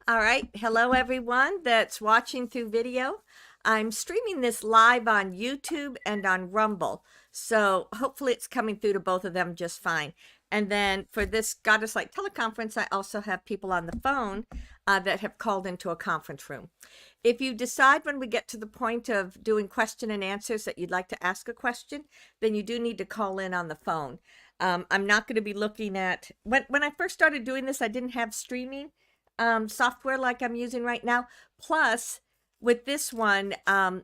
All right. Hello, everyone that's watching through video. I'm streaming this live on YouTube and on Rumble. So hopefully it's coming through to both of them just fine. And then for this Goddess Light teleconference, I also have people on the phone that have called into a conference room. If you decide when we get to the point of doing question and answers that you'd like to ask a question, then you do need to call in on the phone. I'm not going to be looking at, when I first started doing this, I didn't have streaming software like I'm using right now. Plus, with this one,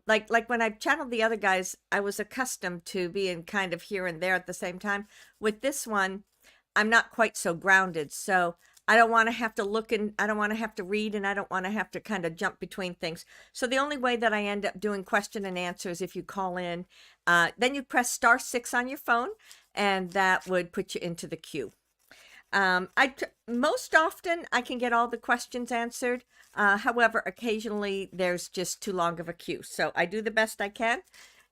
like when I channeled the other guys, I was accustomed to being kind of here and there at the same time. With this one, I'm not quite so grounded, so I don't want to have to look and I don't want to have to read and I don't want to have to kind of jump between things. So the only way that I end up doing question and answers if you call in, then you press *6 on your phone, and that would put you into the queue. Most often I can get all the questions answered. However, occasionally there's just too long of a queue. So I do the best I can,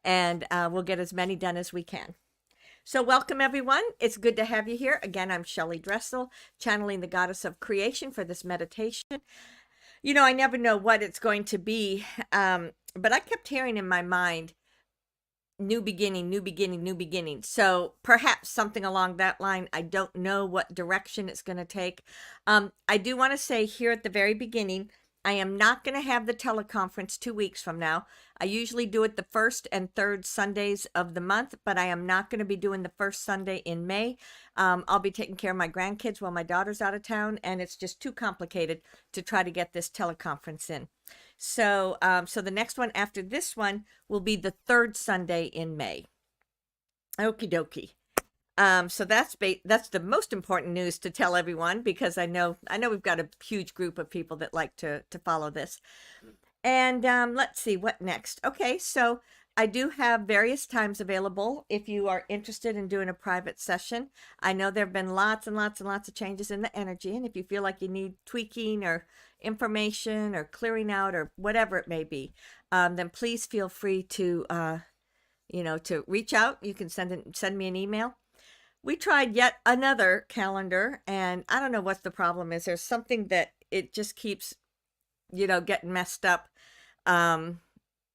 and we'll get as many done as we can. So welcome, everyone. It's good to have you here. Again, I'm Shelley Dressel, channeling the Goddess of Creation for this meditation. You know, I never know what it's going to be, but I kept hearing in my mind, new beginning, new beginning, new beginning. So perhaps something along that line. I don't know what direction it's going to take. I do want to say here at the very beginning, I am not going to have the teleconference 2 weeks from now. I usually do it the first and third Sundays of the month, but I am not going to be doing the first Sunday in May. I'll be taking care of my grandkids while my daughter's out of town, and it's just too complicated to try to get this teleconference in. So, so the next one after this one will be the third Sunday in May. Okie dokie. So that's the most important news to tell everyone, because I know we've got a huge group of people that like to follow this. And let's see what next. Okay, so I do have various times available if you are interested in doing a private session. I know there have been lots and lots and lots of changes in the energy, and if you feel like you need tweaking or information or clearing out or whatever it may be, then please feel free to to reach out. You can send me an email. We tried yet another calendar, and I don't know what the problem is. There's something that it just keeps, getting messed up.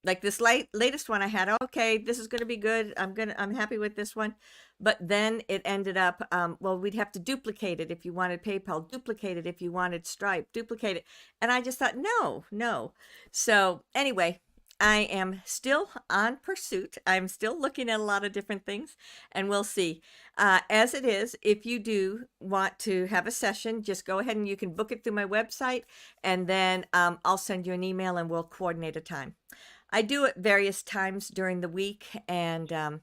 Like this latest one I had, okay, this is going to be good. I'm happy with this one. But then it ended up, well, we'd have to duplicate it if you wanted PayPal, duplicate it if you wanted Stripe, duplicate it. And I just thought, no. So anyway, I am still on pursuit. I'm still looking at a lot of different things, and we'll see. As it is, if you do want to have a session, just go ahead and you can book it through my website, and then I'll send you an email and we'll coordinate a time. I do it various times during the week, and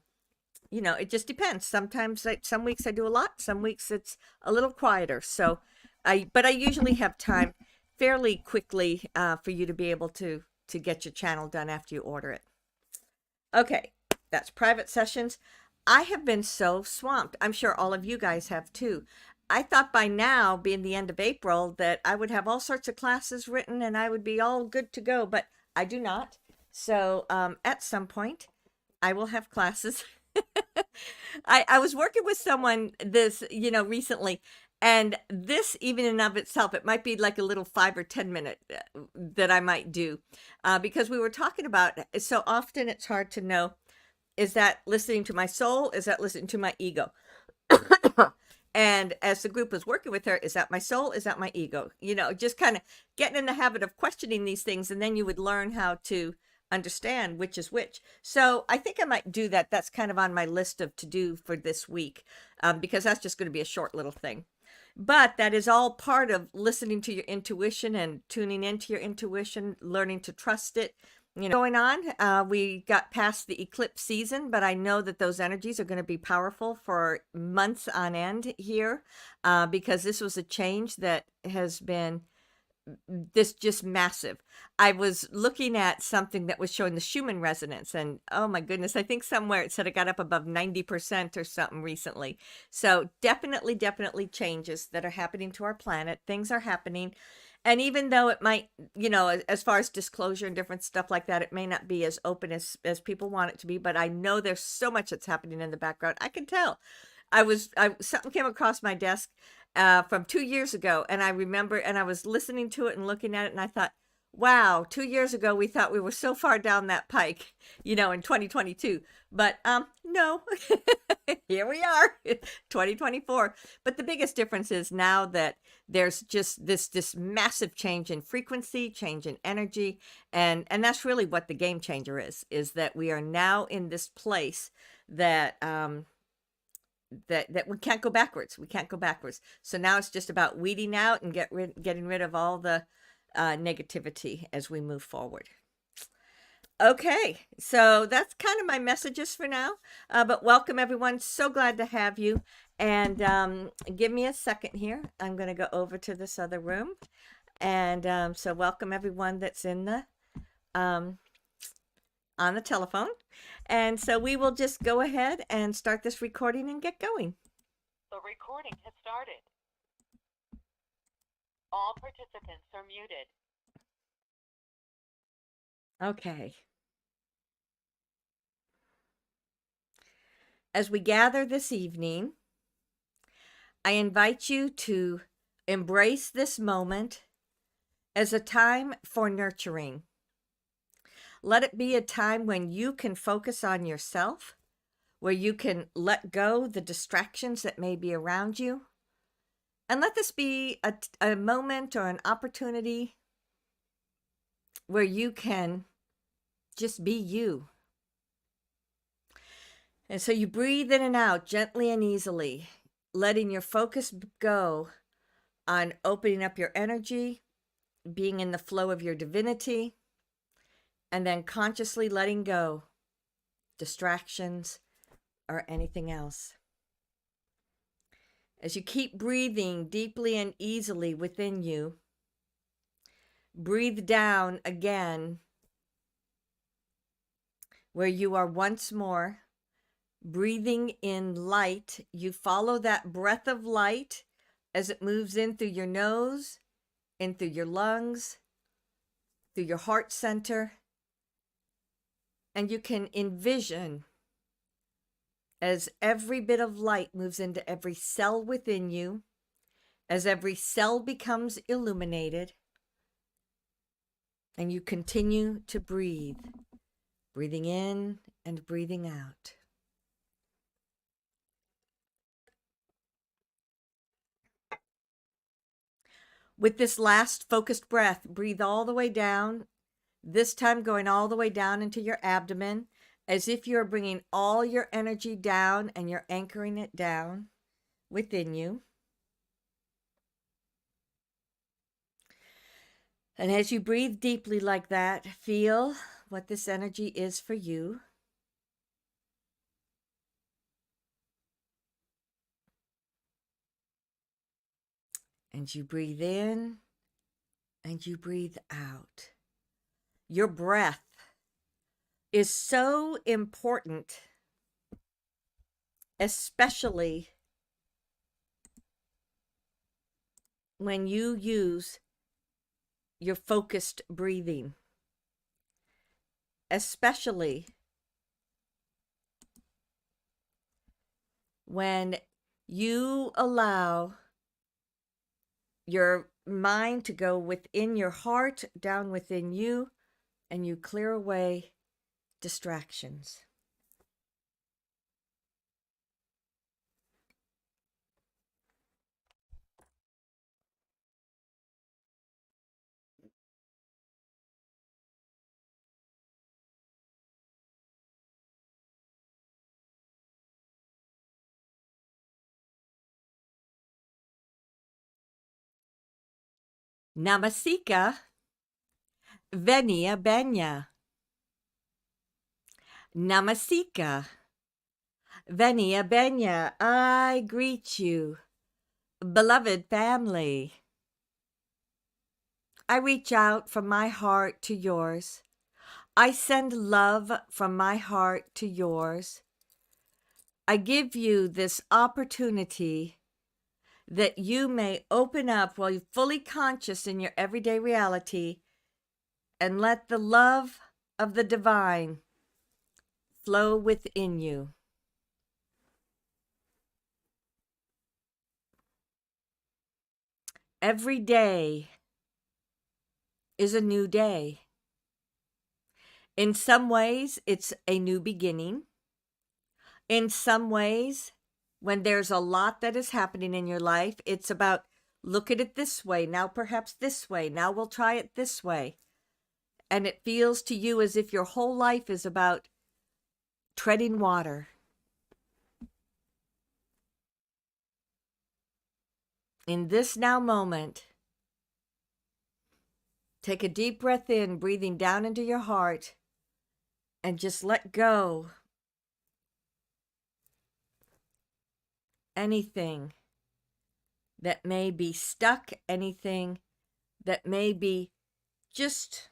it just depends. Sometimes, some weeks I do a lot, some weeks it's a little quieter. So, but I usually have time fairly quickly for you to be able to get your channel done after you order it. Okay, that's private sessions. I have been so swamped. I'm sure all of you guys have too. I thought by now, being the end of April, that I would have all sorts of classes written and I would be all good to go, but I do not. So at some point, I will have classes. I was working with someone recently, and this, even in of itself, it might be like a little 5 or 10 minute that I might do, because we were talking about, so often it's hard to know, is that listening to my soul? Is that listening to my ego? And as the group was working with her, is that my soul? Is that my ego? Just kind of getting in the habit of questioning these things, and then you would learn how to understand which is which. So I think I might do that. That's kind of on my list of to do for this week, because that's just going to be a short little thing. But that is all part of listening to your intuition and tuning into your intuition, learning to trust it. Going on, we got past the eclipse season, but I know that those energies are going to be powerful for months on end here, because this was a change that has been just massive. I was looking at something that was showing the Schumann resonance, and oh my goodness, I think somewhere it said it got up above 90% or something recently. So definitely changes that are happening to our planet. Things are happening. And even though it might, as far as disclosure and different stuff like that, it may not be as open as people want it to be, but I know there's so much that's happening in the background. I can tell. Something came across my desk, from 2 years ago. And I remember, and I was listening to it and looking at it, and I thought, wow, 2 years ago we thought we were so far down that pike, in 2022. But no, here we are, 2024. But the biggest difference is now that there's just this massive change in frequency, change in energy, and that's really what the game changer is that we are now in this place that that we can't go backwards. We can't go backwards. So now it's just about weeding out and getting rid of all the negativity as we move forward. Okay, so that's kind of my messages for now. But welcome everyone. So glad to have you. And give me a second here. I'm going to go over to this other room. And so welcome everyone that's in the on the telephone. And so we will just go ahead and start this recording and get going. The recording has started. All participants are muted. Okay. As we gather this evening, I invite you to embrace this moment as a time for nurturing. Let it be a time when you can focus on yourself, where you can let go the distractions that may be around you. And let this be a moment or an opportunity where you can just be you. And so you breathe in and out gently and easily, letting your focus go on opening up your energy, being in the flow of your divinity, and then consciously letting go distractions or anything else. As you keep breathing deeply and easily within you, breathe down again where you are once more breathing in light. You follow that breath of light as it moves in through your nose, in through your lungs, through your heart center. And you can envision as every bit of light moves into every cell within you, as every cell becomes illuminated, and you continue to breathe, breathing in and breathing out. With this last focused breath, breathe all the way down, this time going all the way down into your abdomen, as if you're bringing all your energy down and you're anchoring it down within you. And as you breathe deeply like that, feel what this energy is for you. And you breathe in and you breathe out. Your breath is so important, especially when you use your focused breathing, especially when you allow your mind to go within your heart, down within you, and you clear away distractions. Namasika Venia Benya. Namasika Venia Benya. I greet you, beloved family. I reach out from my heart to yours. I send love from my heart to yours. I give you this opportunity that you may open up while you're fully conscious in your everyday reality and let the love of the divine flow within you. Every day is a new day. In some ways, it's a new beginning. In some ways, when there's a lot that is happening in your life, it's about look at it this way, now perhaps this way, now we'll try it this way. And it feels to you as if your whole life is about treading water. In this now moment, take a deep breath in, breathing down into your heart, and just let go. Anything that may be stuck, anything that may be just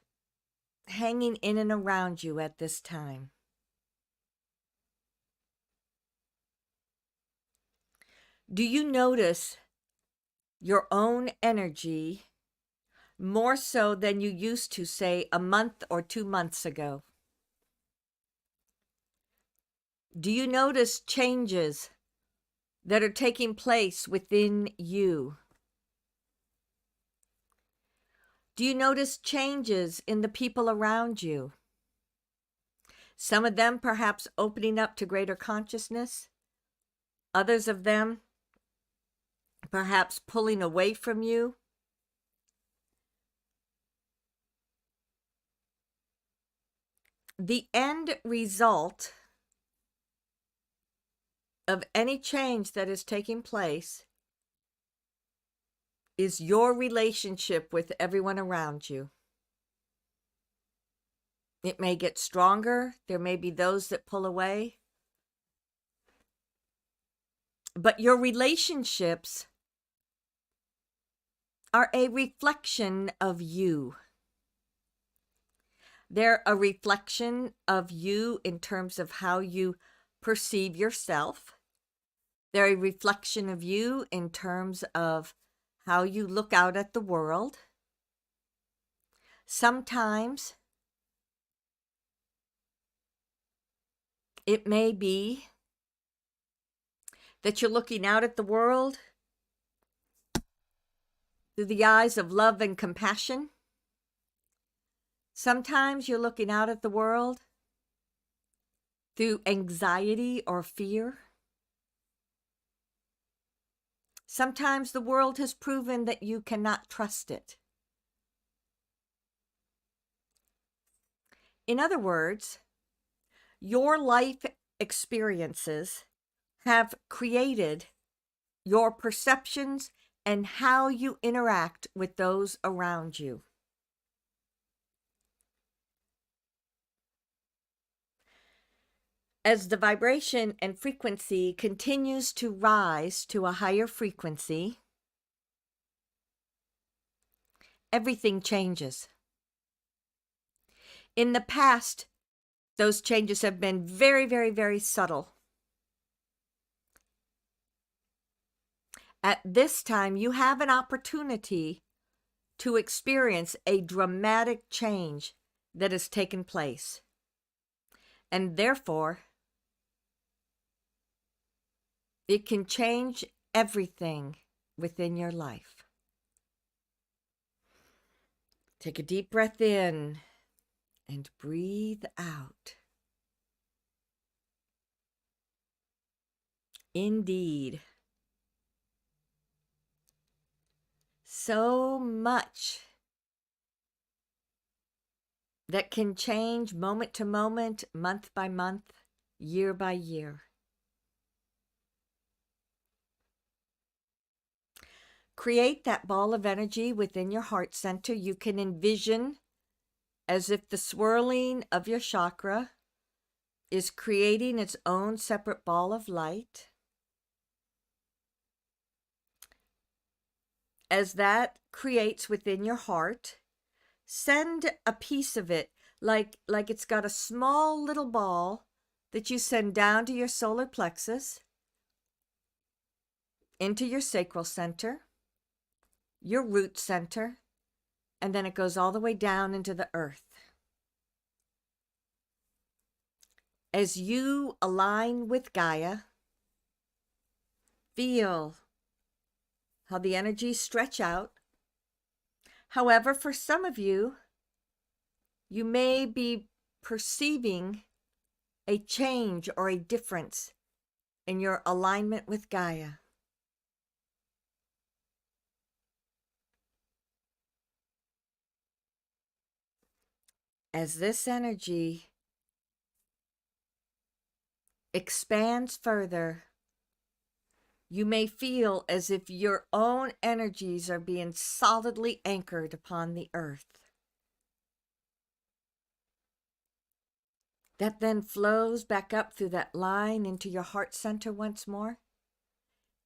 hanging in and around you at this time. Do you notice your own energy more so than you used to, say, a month or 2 months ago? Do you notice changes that are taking place within you? Do you notice changes in the people around you? Some of them perhaps opening up to greater consciousness, others of them perhaps pulling away from you. The end result of any change that is taking place is your relationship with everyone around you. It may get stronger. There may be those that pull away. But your relationships are a reflection of you. They're a reflection of you in terms of how you perceive yourself. They're a reflection of you in terms of how you look out at the world. Sometimes it may be that you're looking out at the world through the eyes of love and compassion. Sometimes you're looking out at the world through anxiety or fear. Sometimes the world has proven that you cannot trust it. In other words, your life experiences have created your perceptions and how you interact with those around you. As the vibration and frequency continues to rise to a higher frequency, everything changes. In the past, those changes have been very, very, very subtle. At this time, you have an opportunity to experience a dramatic change that has taken place. And therefore, it can change everything within your life. Take a deep breath in and breathe out. Indeed. So much that can change moment to moment, month by month, year by year. Create that ball of energy within your heart center. You can envision as if the swirling of your chakra is creating its own separate ball of light. As that creates within your heart, send a piece of it like it's got a small little ball that you send down to your solar plexus, into your sacral center, your root center, and then it goes all the way down into the earth. As you align with Gaia, feel how the energies stretch out However, for some of you, you may be perceiving a change or a difference in your alignment with Gaia. As this energy expands further, you may feel as if your own energies are being solidly anchored upon the earth. That then flows back up through that line into your heart center once more.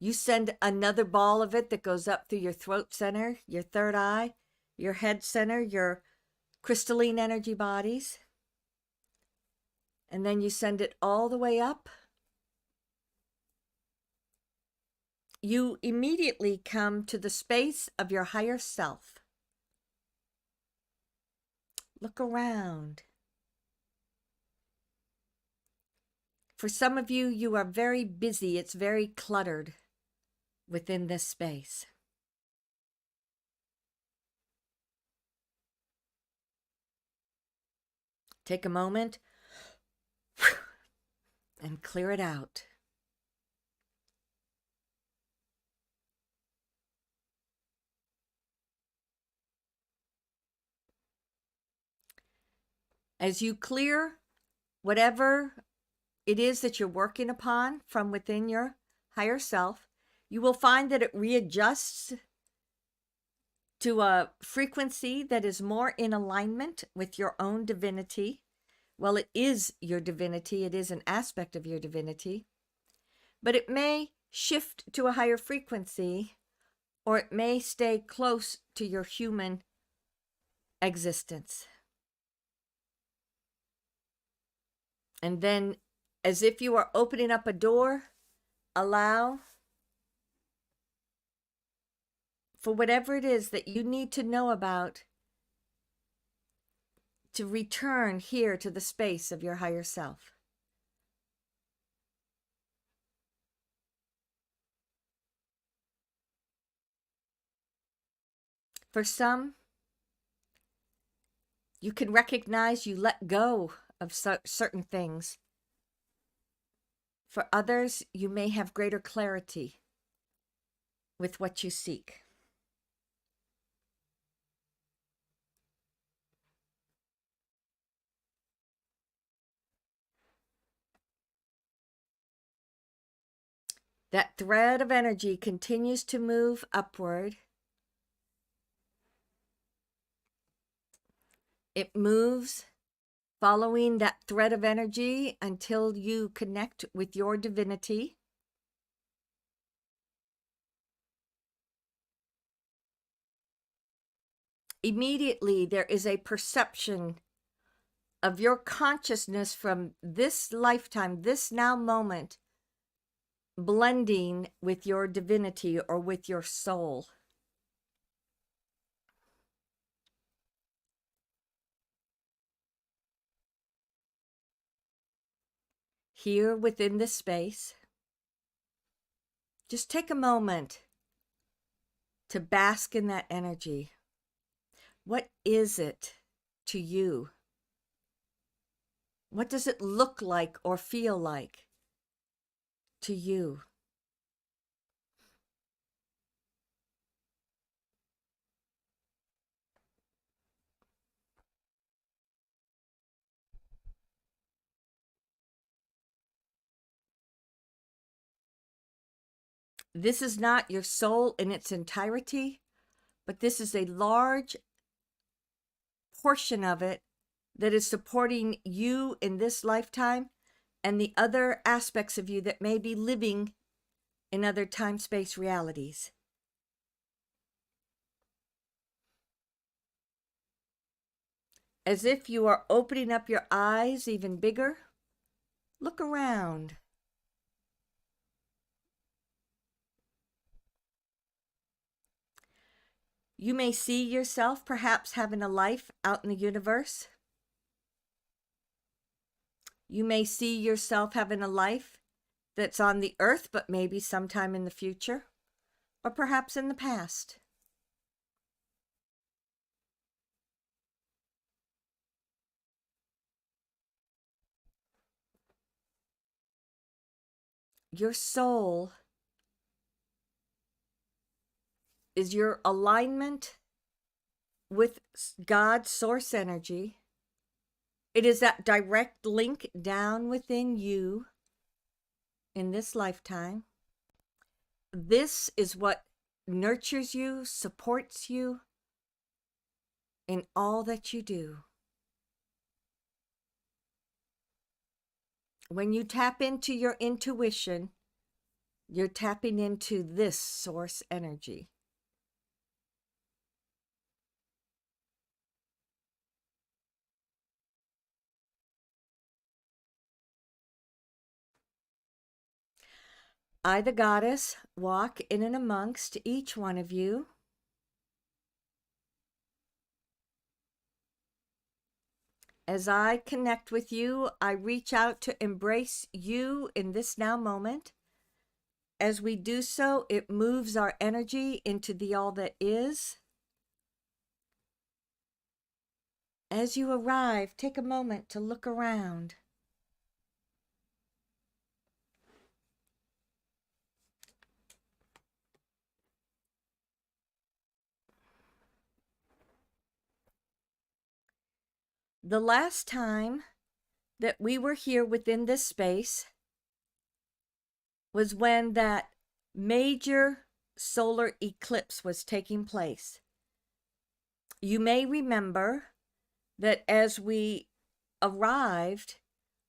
You send another ball of it that goes up through your throat center, your third eye, your head center, your crystalline energy bodies. And then you send it all the way up. You immediately come to the space of your higher self. Look around. For some of you, you are very busy. It's very cluttered within this space. Take a moment and clear it out. As you clear whatever it is that you're working upon from within your higher self, you will find that it readjusts to a frequency that is more in alignment with your own divinity. Well, it is your divinity. It is an aspect of your divinity. But it may shift to a higher frequency, or it may stay close to your human existence. And then, as if you are opening up a door, allow for whatever it is that you need to know about to return here to the space of your higher self. For some, you can recognize you let go of certain things. For others, you may have greater clarity with what you seek. That thread of energy continues to move upward. It moves following that thread of energy until you connect with your divinity. Immediately, there is a perception of your consciousness from this lifetime, this now moment, blending with your divinity or with your soul. Here within this space, just take a moment to bask in that energy. What is it to you? What does it look like or feel like to you? This is not your soul in its entirety, but this is a large portion of it that is supporting you in this lifetime and the other aspects of you that may be living in other time-space realities. As if you are opening up your eyes even bigger, look around. You may see yourself perhaps having a life out in the universe. You may see yourself having a life that's on the earth, but maybe sometime in the future, or perhaps in the past. your soul is your alignment with God's source energy. It is that direct link down within you in this lifetime. This is what nurtures you, supports you in all that you do. When you tap into your intuition, you're tapping into this source energy. I, the goddess, walk in and amongst each one of you. As I connect with you, I reach out to embrace you in this now moment. As we do so, it moves our energy into the all that is. As you arrive, take a moment to look around. The last time that we were here within this space was when that major solar eclipse was taking place. You may remember that as we arrived,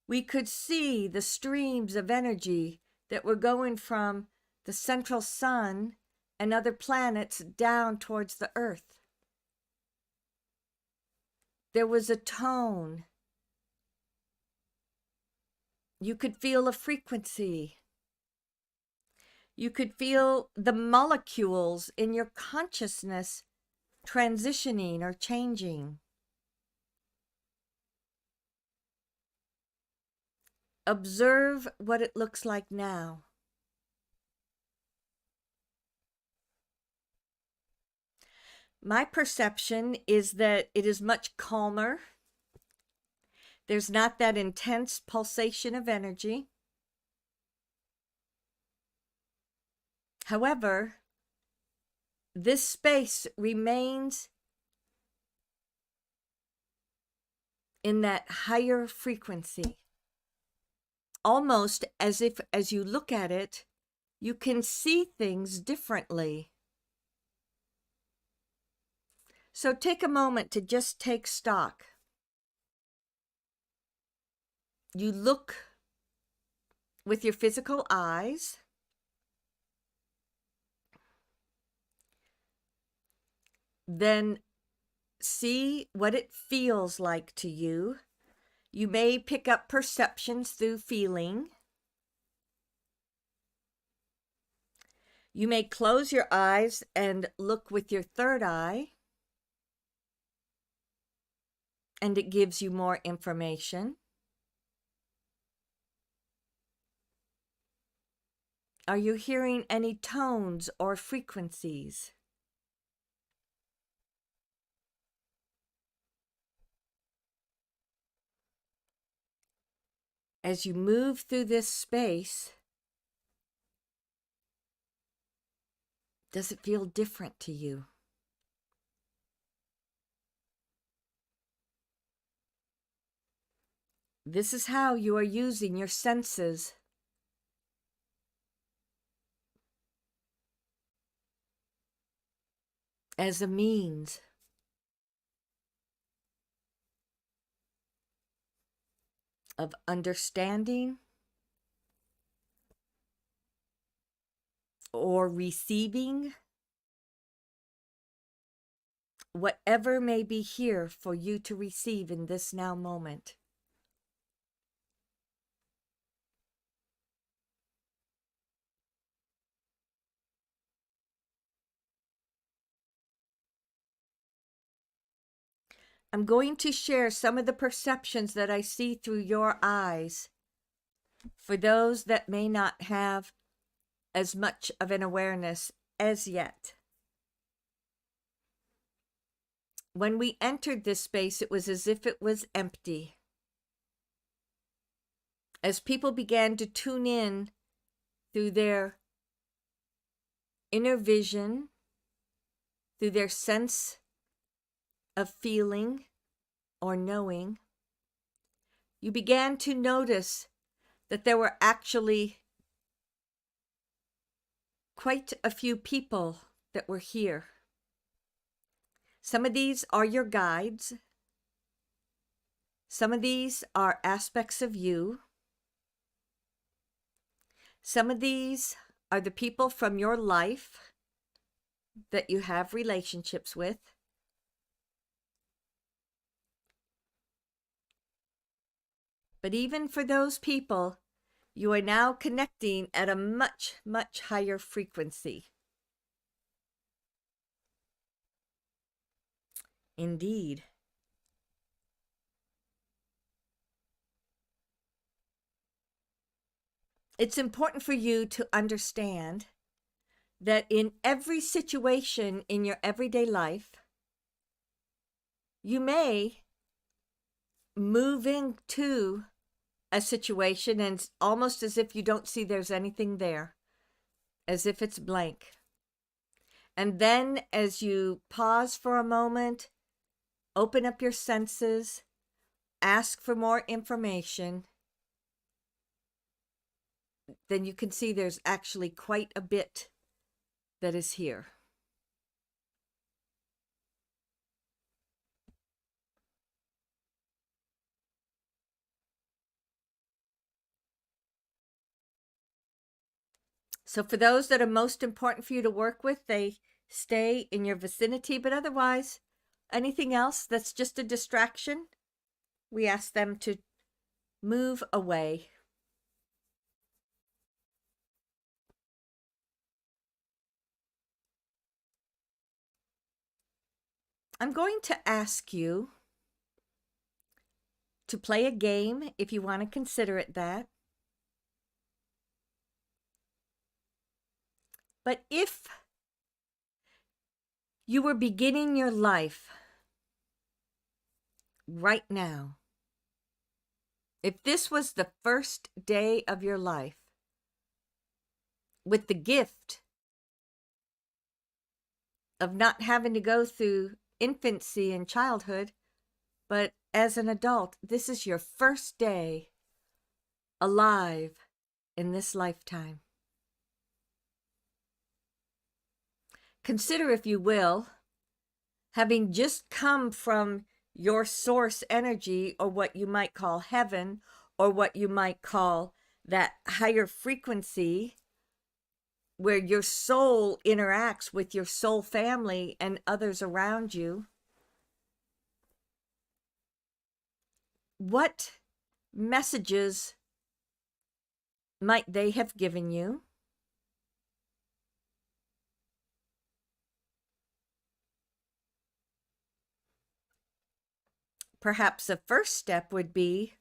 we could see the streams of energy that were going from the central sun and other planets down towards the earth. There was a tone. You could feel a frequency. You could feel the molecules in your consciousness transitioning or changing. Observe what it looks like now. My perception is that it is much calmer. There's not that intense pulsation of energy. However, this space remains in that higher frequency. Almost as if, as you look at it, you can see things differently. So take a moment to just take stock. You look with your physical eyes. Then see what it feels like to you. You may pick up perceptions through feeling. You may close your eyes and look with your third eye, and it gives you more information. Are you hearing any tones or frequencies? As you move through this space, does it feel different to you? This is how you are using your senses. As a means of understanding or receiving whatever may be here for you to receive in this now moment. I'm going to share some of the perceptions that I see through your eyes for those that may not have as much of an awareness as yet. When we entered this space, it was as if it was empty. As people began to tune in through their inner vision, through their sense of feeling or knowing, you began to notice that there were actually quite a few people that were here. Some of these are your guides. Some of these are aspects of you. Some of these are the people from your life that you have relationships with. But even for those people, you are now connecting at a much, much higher frequency. Indeed. It's important for you to understand that in every situation in your everyday life, you may move into a situation and it's almost as if you don't see there's anything there, as if it's blank. And then as you pause for a moment, open up your senses, ask for more information, then you can see there's actually quite a bit that is here. So for those that are most important for you to work with, they stay in your vicinity, but otherwise, anything else that's just a distraction, we ask them to move away. I'm going to ask you to play a game if you want to consider it that. But if you were beginning your life right now, if this was the first day of your life, with the gift of not having to go through infancy and childhood, but as an adult, this is your first day alive in this lifetime. Consider, if you will, having just come from your source energy, or what you might call heaven, or what you might call that higher frequency where your soul interacts with your soul family and others around you. What messages might they have given you? Perhaps the first step would be,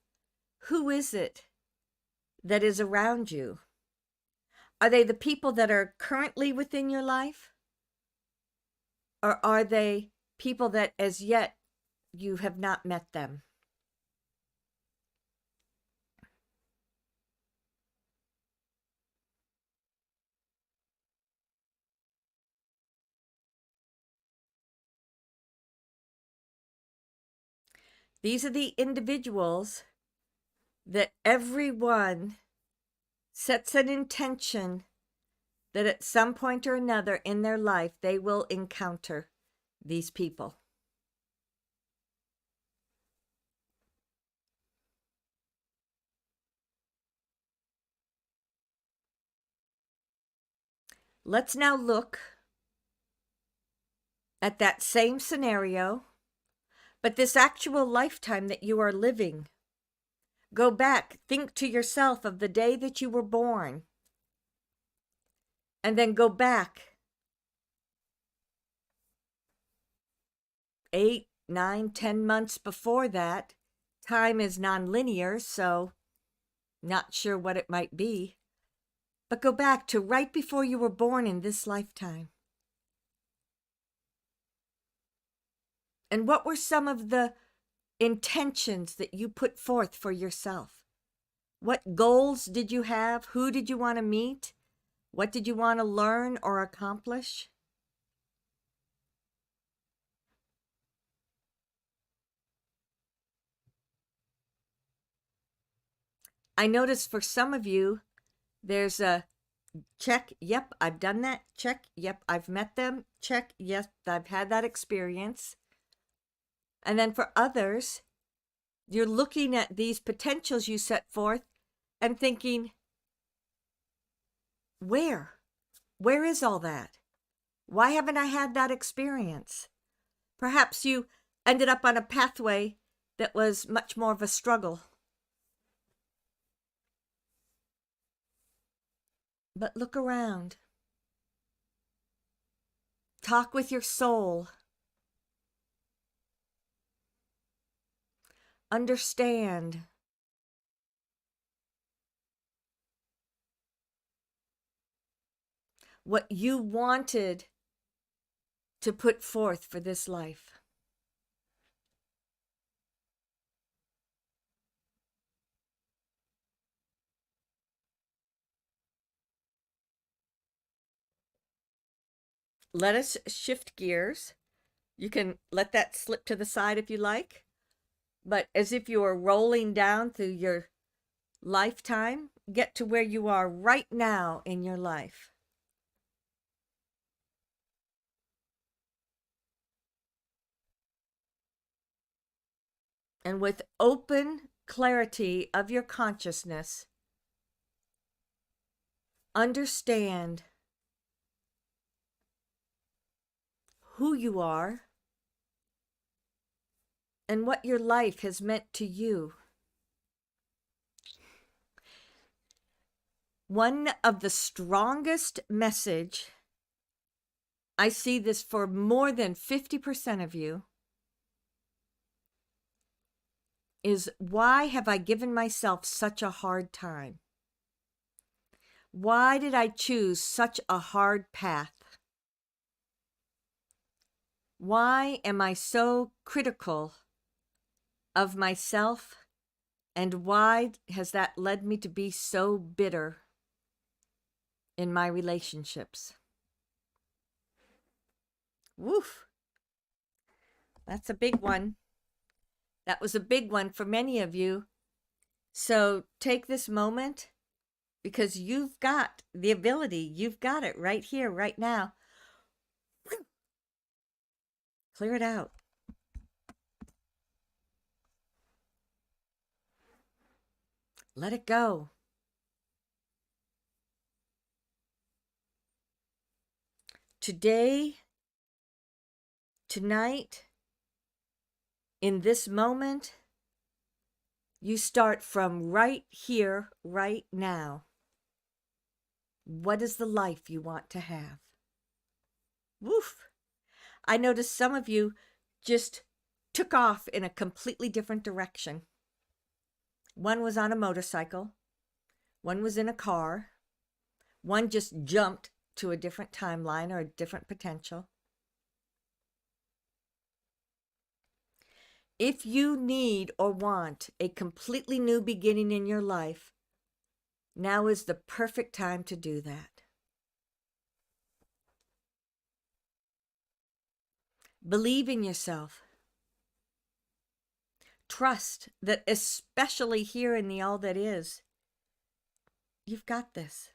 who is it that is around you? Are they the people that are currently within your life? Or are they people that as yet you have not met them? These are the individuals that everyone sets an intention that at some point or another in their life they will encounter these people. Let's now look at that same scenario, but this actual lifetime that you are living. Go back, think to yourself of the day that you were born, and then go back 8, 9, 10 months before that. Time is nonlinear, so not sure what it might be. But go back to right before you were born in this lifetime. And what were some of the intentions that you put forth for yourself? What goals did you have? Who did you want to meet? What did you want to learn or accomplish? I noticed for some of you, there's a check, yep, I've done that. Check, yep, I've met them. Check, yes, I've had that experience. And then for others, you're looking at these potentials you set forth and thinking, where? Where is all that? Why haven't I had that experience? Perhaps you ended up on a pathway that was much more of a struggle. But look around. Talk with your soul. Understand. What you wanted to put forth for this life. Let us shift gears. You can let that slip to the side if you like, but as if you were rolling down through your lifetime, get to where you are right now in your life. And with open clarity of your consciousness, understand who you are and what your life has meant to you. One of the strongest message, I see this for more than 50% of you, is why have I given myself such a hard time? Why did I choose such a hard path? Why am I so critical of myself? And why has that led me to be so bitter in my relationships? Woof. That's a big one. That was a big one for many of you. So take this moment, because you've got the ability, you've got it right here, right now. Clear it out. Let it go. Today, tonight, in this moment, you start from right here, right now. What is the life you want to have? Woof. I noticed some of you just took off in a completely different direction. One was on a motorcycle. One was in a car. One just jumped to a different timeline or a different potential. If you need or want a completely new beginning in your life, now is the perfect time to do that. Believe in yourself. Trust that, especially here in the All That Is, you've got this.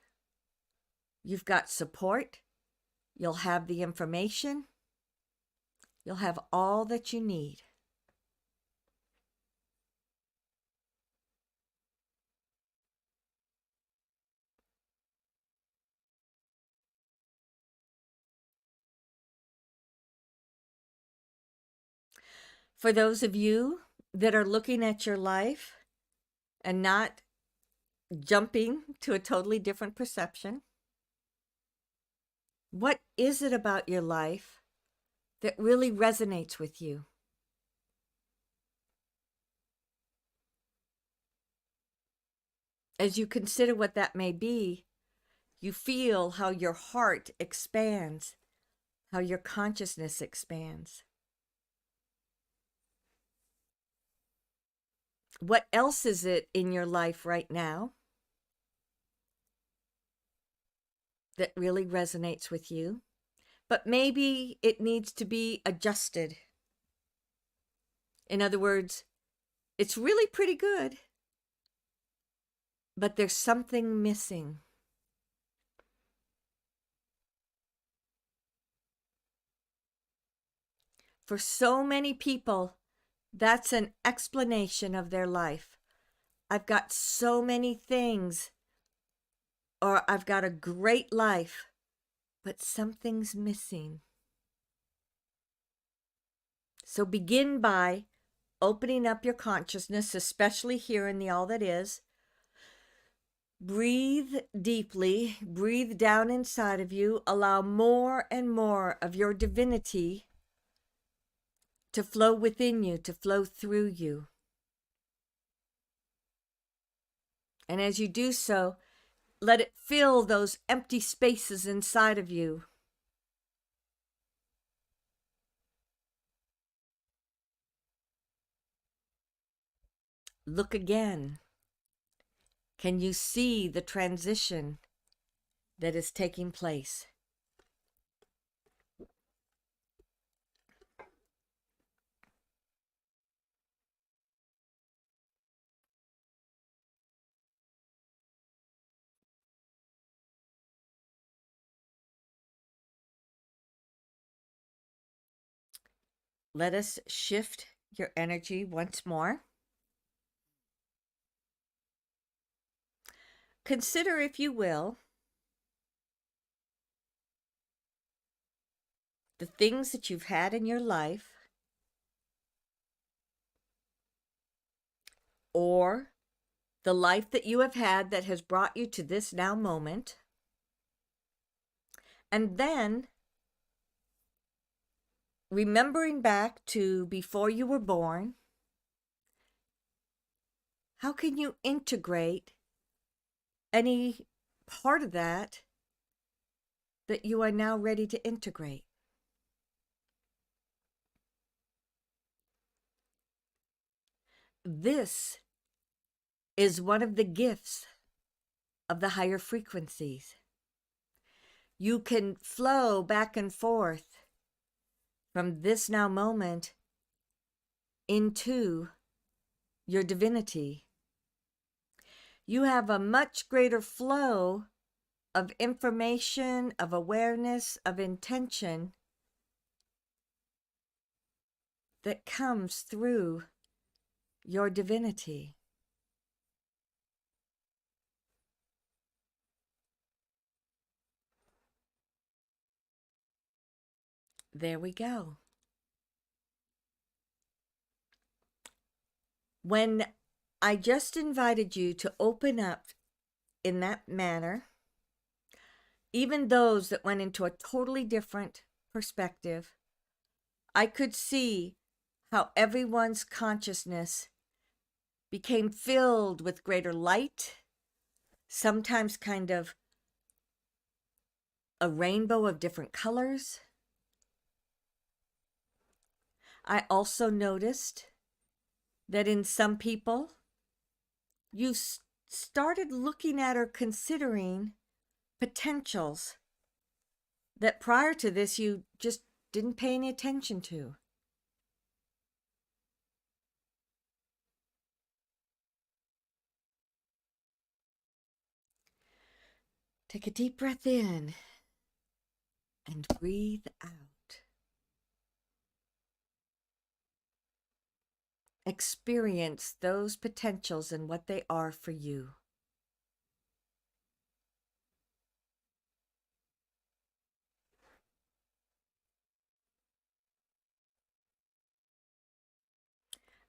You've got support. You'll have the information. You'll have all that you need. For those of you that are looking at your life and not jumping to a totally different perception, what is it about your life that really resonates with you? As you consider what that may be, you feel how your heart expands, how your consciousness expands. What else is it in your life right now that really resonates with you, but maybe it needs to be adjusted. In other words, it's really pretty good, but there's something missing. For so many people, that's an explanation of their life. I've got so many things, or I've got a great life, but something's missing. So begin by opening up your consciousness, especially here in the All That Is. Breathe deeply, breathe down inside of you, allow more and more of your divinity to flow within you, to flow through you. And as you do so, let it fill those empty spaces inside of you. Look again. Can you see the transition that is taking place? Let us shift your energy once more. Consider, if you will, the things that you've had in your life, or the life that you have had that has brought you to this now moment. And then, remembering back to before you were born, how can you integrate any part of that that you are now ready to integrate? This is one of the gifts of the higher frequencies. You can flow back and forth from this now moment into your divinity. You have a much greater flow of information, of awareness, of intention that comes through your divinity. There we go. When I just invited you to open up in that manner, even those that went into a totally different perspective, I could see how everyone's consciousness became filled with greater light, sometimes kind of a rainbow of different colors. I also noticed that in some people, you started looking at or considering potentials that prior to this you just didn't pay any attention to. Take a deep breath in and breathe out. Experience those potentials and what they are for you.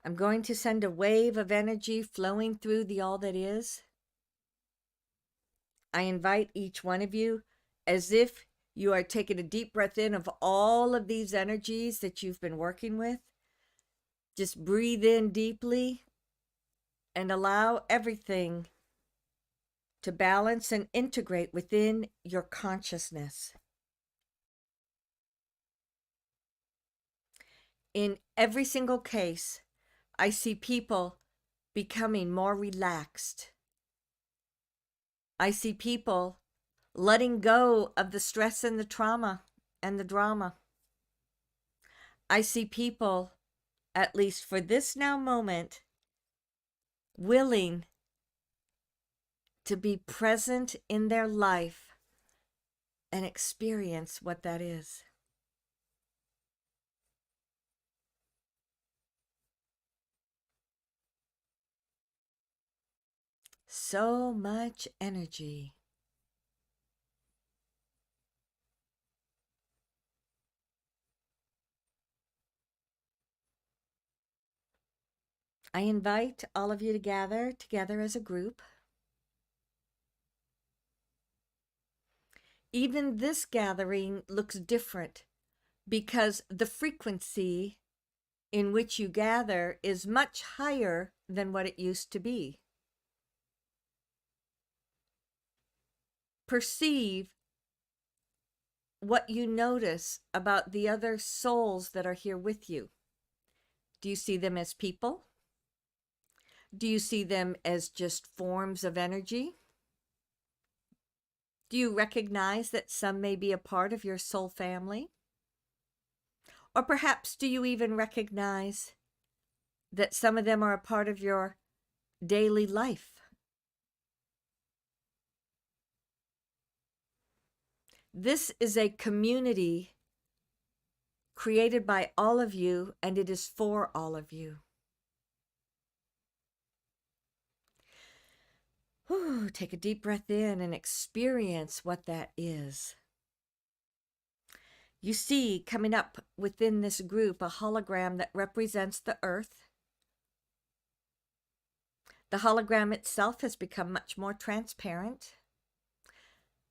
I'm going to send a wave of energy flowing through the All That Is. I invite each one of you, as if you are taking a deep breath in of all of these energies that you've been working with. Just breathe in deeply and allow everything to balance and integrate within your consciousness. In every single case, I see people becoming more relaxed. I see people letting go of the stress and the trauma and the drama. I see people, at least for this now moment, willing to be present in their life and experience what that is. So much energy. I invite all of you to gather together as a group. Even this gathering looks different because the frequency in which you gather is much higher than what it used to be. Perceive what you notice about the other souls that are here with you. Do you see them as people? Do you see them as just forms of energy? Do you recognize that some may be a part of your soul family? Or perhaps do you even recognize that some of them are a part of your daily life? This is a community created by all of you, and it is for all of you. Whew, take a deep breath in and experience what that is. You see coming up within this group a hologram that represents the earth. The hologram itself has become much more transparent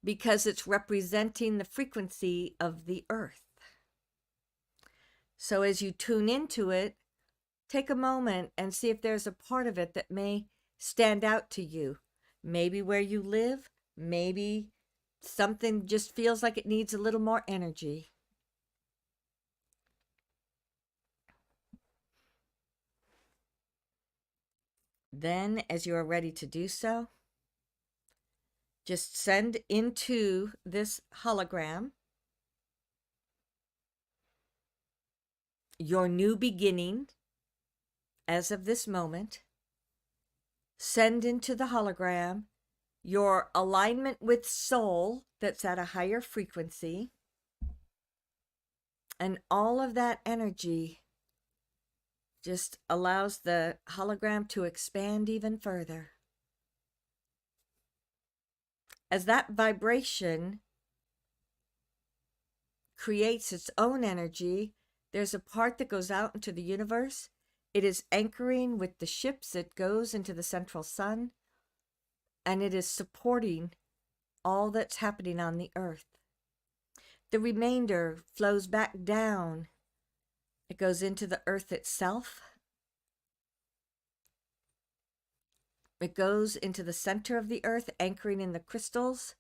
because it's representing the frequency of the earth. So as you tune into it, take a moment and see if there's a part of it that may stand out to you. Maybe where you live, maybe something just feels like it needs a little more energy. Then, as you are ready to do so, just send into this hologram your new beginning as of this moment. Send into the hologram your alignment with soul that's at a higher frequency. And all of that energy just allows the hologram to expand even further. As that vibration creates its own energy, there's a part that goes out into the universe. It is anchoring with the ships. It goes into the central sun, and it is supporting all that's happening on the earth. The remainder flows back down. It goes into the earth itself. It goes into the center of the earth, anchoring in the crystals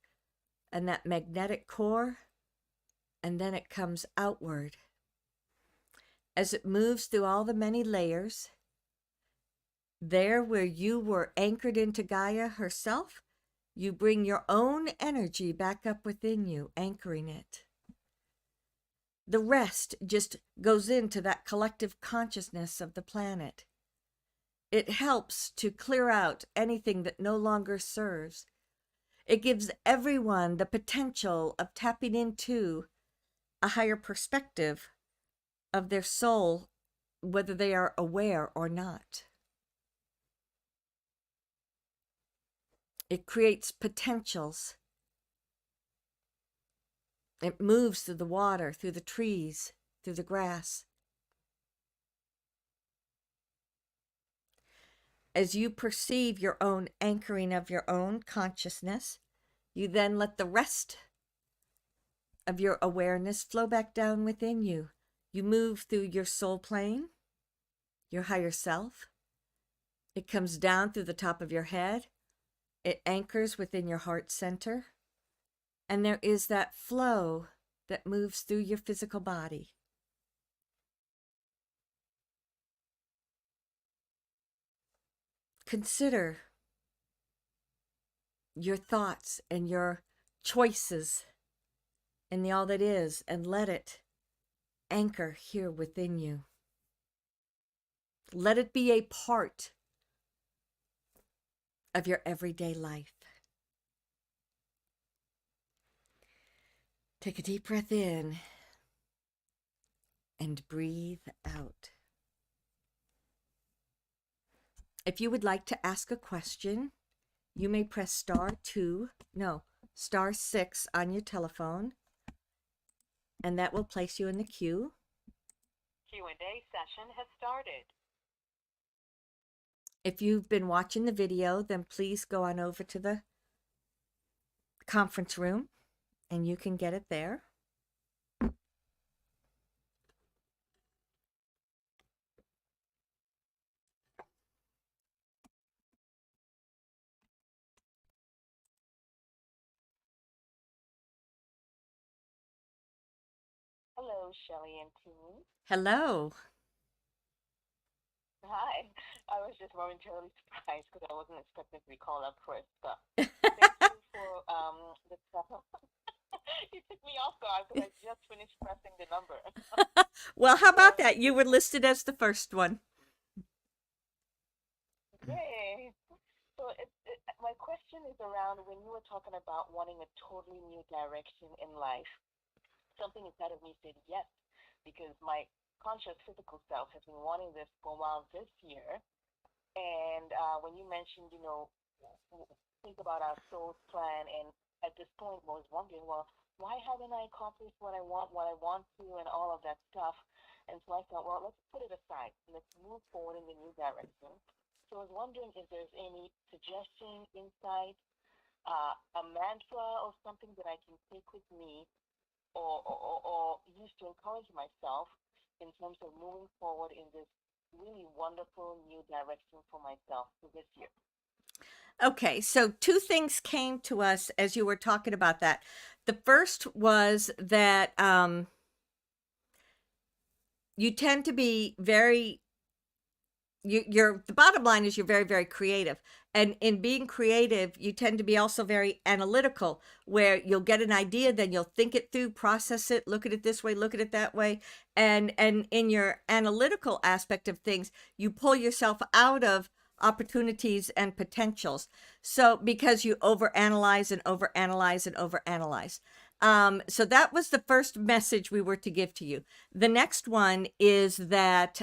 and that magnetic core, and then it comes outward. As it moves through all the many layers, there where you were anchored into Gaia herself, you bring your own energy back up within you, anchoring it. The rest just goes into that collective consciousness of the planet. It helps to clear out anything that no longer serves. It gives everyone the potential of tapping into a higher perspective of their soul, whether they are aware or not. It creates potentials. It moves through the water, through the trees, through the grass. As you perceive your own anchoring of your own consciousness, you then let the rest of your awareness flow back down within you. You move through your soul plane, your higher self. It comes down through the top of your head. It anchors within your heart center. And there is that flow that moves through your physical body. Consider your thoughts and your choices in the all that is, and let it anchor here within you. Let it be a part of your everyday life. Take a deep breath in and breathe out. If you would like to ask a question, you may press star 6 on your telephone, and that will place you in the queue. Q&A session has started. If you've been watching the video, then please go on over to the conference room and you can get it there. Hello, Shelley and team. Hello. Hi. I was just momentarily surprised because I wasn't expecting to be called up first. But thank you for the stuff. You took me off guard because I just finished pressing the number. Well, how about that? You were listed as the first one. Yay. So my question is around when you were talking about wanting a totally new direction in life. Something inside of me said yes, because my conscious physical self has been wanting this for a while this year. And when you mentioned, think about our soul's plan, and at this point was wondering, well, why haven't I accomplished what I want to, and all of that stuff? And so I thought, well, let's put it aside. Let's move forward in the new direction. So I was wondering if there's any suggestion, insight, a mantra or something that I can take with me or use to encourage myself in terms of moving forward in this really wonderful new direction for myself for this year. Okay, so two things came to us as you were talking about that. The first was that you tend to be very you're the bottom line is you're very, very creative, and in being creative you tend to be also very analytical, where you'll get an idea, then you'll think it through, process it, look at it this way, look at it that way, and in your analytical aspect of things you pull yourself out of opportunities and potentials, so because you overanalyze and overanalyze and overanalyze. So that was the first message we were to give to you. The next one is that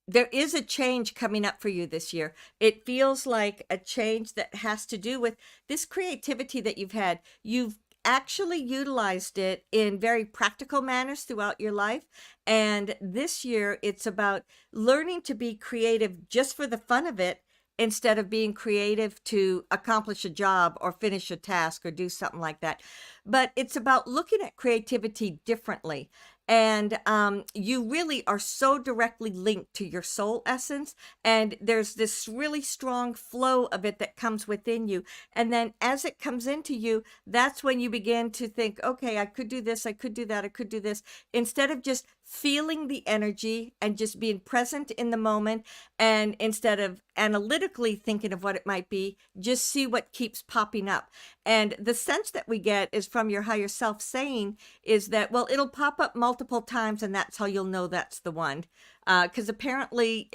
there is a change coming up for you this year. It feels like a change that has to do with this creativity that you've had. You've actually utilized it in very practical manners throughout your life. And this year, it's about learning to be creative just for the fun of it, instead of being creative to accomplish a job or finish a task or do something like that. But it's about looking at creativity differently. And you really are so directly linked to your soul essence. And there's this really strong flow of it that comes within you. And then as it comes into you, that's when you begin to think, okay, I could do this, I could do that, I could do this. Instead of just feeling the energy and just being present in the moment, and instead of analytically thinking of what it might be, just see what keeps popping up. And the sense that we get is from your higher self saying is that, well, it'll pop up multiple times and that's how you'll know that's the one. Because apparently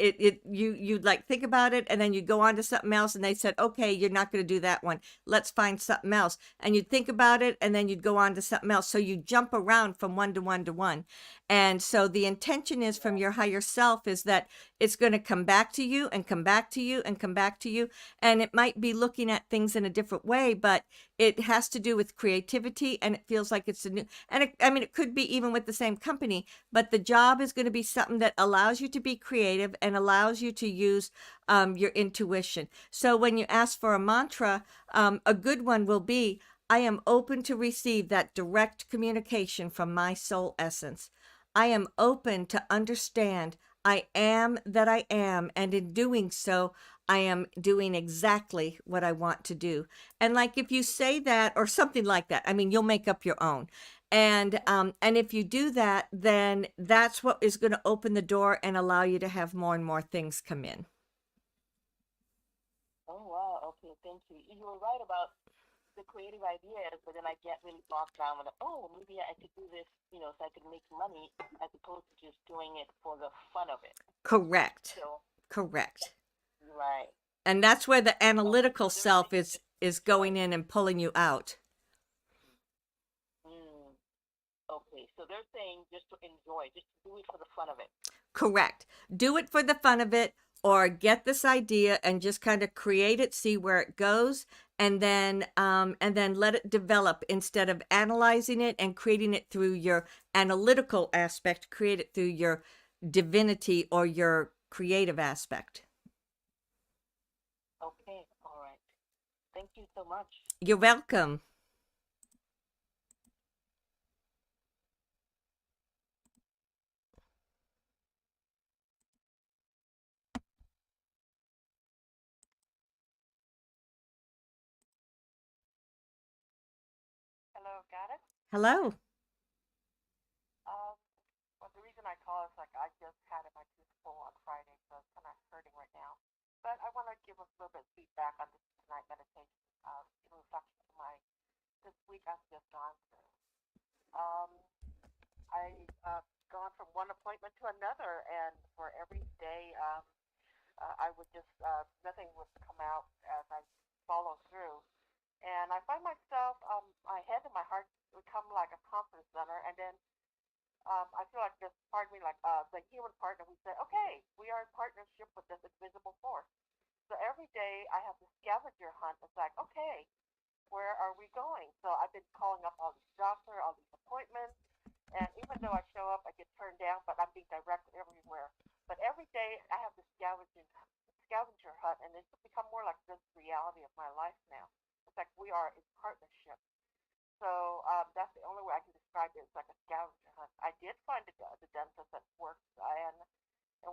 you'd like think about it and then you go on to something else, and they said, okay, you're not going to do that one, let's find something else. And you'd think about it and then you'd go on to something else. So you jump around from one to one to one. And so the intention is from your higher self is that it's going to come back to you and come back to you and come back to you. And it might be looking at things in a different way, but it has to do with creativity, and it feels like it's a new, and it could be even with the same company, but the job is going to be something that allows you to be creative and allows you to use your intuition. So when you ask for a mantra, a good one will be, I am open to receive that direct communication from my soul essence. I am open to understand I am that I am, and in doing so, I am doing exactly what I want to do. And like if you say that or something like that, I mean, you'll make up your own. And if you do that, then that's what is going to open the door and allow you to have more and more things come in. Oh, wow. Okay, thank you. You were right about the creative ideas, but then I get really bogged down with, oh, maybe I could do this, so I could make money as opposed to just doing it for the fun of it. Correct. So, Correct. right. And that's where the Okay, analytical so they're self saying just is enjoy. going in and pulling you out. Mm, okay, so they're saying just to enjoy, just to do it for the fun of it. Correct. Do it for the fun of it, or get this idea and just kind of create it, see where it goes, and then let it develop instead of analyzing it and creating it through your analytical aspect. Create it through your divinity or your creative aspect. Okay, all right. Thank you so much. You're welcome. Hello, got it? Hello. Um, well, the reason I call is like I just had my tooth pulled on Friday, so it's kind of hurting right now. But I want to give a little bit of feedback on this tonight meditation in reflection to my this week I've just gone through. Um, I gone from one appointment to another, and for every day, I would just nothing would come out as I follow through, and I find myself my head and my heart become like a conference center, and then I feel like this part of me, like the human partner, we say, okay, we are in partnership with this invisible force. So every day I have this scavenger hunt. It's like, okay, where are we going? So I've been calling up all these doctors, all these appointments, and even though I show up, I get turned down, but I'm being directed everywhere. But every day I have this scavenger hunt, and it's become more like this reality of my life now. It's like we are in partnership. So that's the only way I can describe it. It's like a scavenger hunt. I did find the dentist that works, and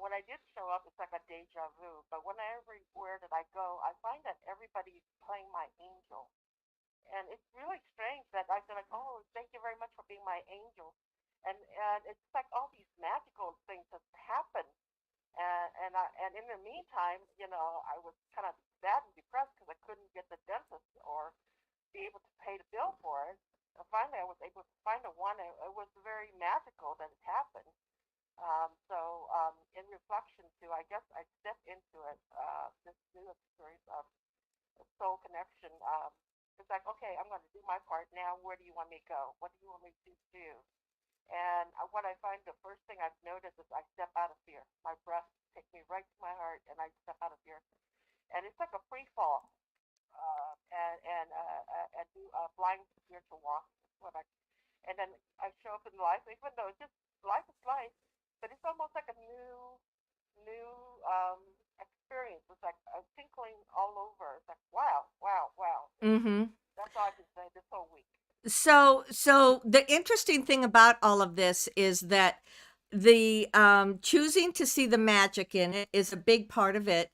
when I did show up, it's like a deja vu. But everywhere that I go, I find that everybody's playing my angel, and it's really strange that I feel like, oh, thank you very much for being my angel, and it's like all these magical things have happened, and in the meantime, I was kind of sad and depressed because I couldn't get the dentist or be able to pay the bill for it. And finally, I was able to find the one. And it was very magical that it happened. In reflection to, I guess I stepped into it, this new experience of soul connection. It's like, okay, I'm going to do my part now. Where do you want me to go? What do you want me to do? And what I find the first thing I've noticed is I step out of fear. My breath takes me right to my heart, and I step out of fear. And it's like a free fall, and do a blind spiritual walk. What I, and then I show up in life, even though it's just life is life, but it's almost like a new experience. It's like a tinkling all over. It's like wow, wow, wow. Mm-hmm. That's all I can say this whole week. So the interesting thing about all of this is that the choosing to see the magic in it is a big part of it.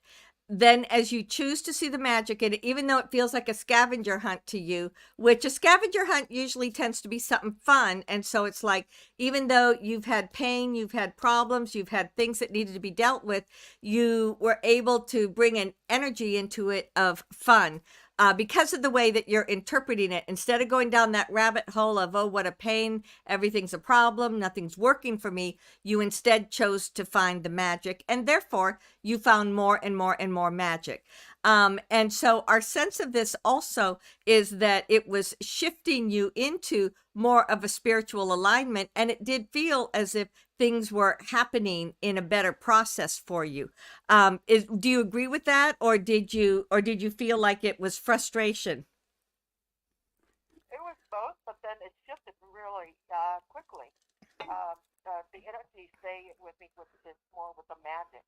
Then, as you choose to see the magic in it, even though it feels like a scavenger hunt to you, which a scavenger hunt usually tends to be something fun. And so it's like, even though you've had pain, you've had problems, you've had things that needed to be dealt with, you were able to bring an energy into it of fun, because of the way that you're interpreting it. Instead of going down that rabbit hole of, oh, what a pain, everything's a problem, nothing's working for me, you instead chose to find the magic. And therefore, you found more and more and more magic. And so our sense of this also is that it was shifting you into more of a spiritual alignment. And it did feel as if things were happening in a better process for you. Do you agree with that, or did you feel like it was frustration? It was both, but then it shifted really quickly. The energy stayed with me with this more with the magic.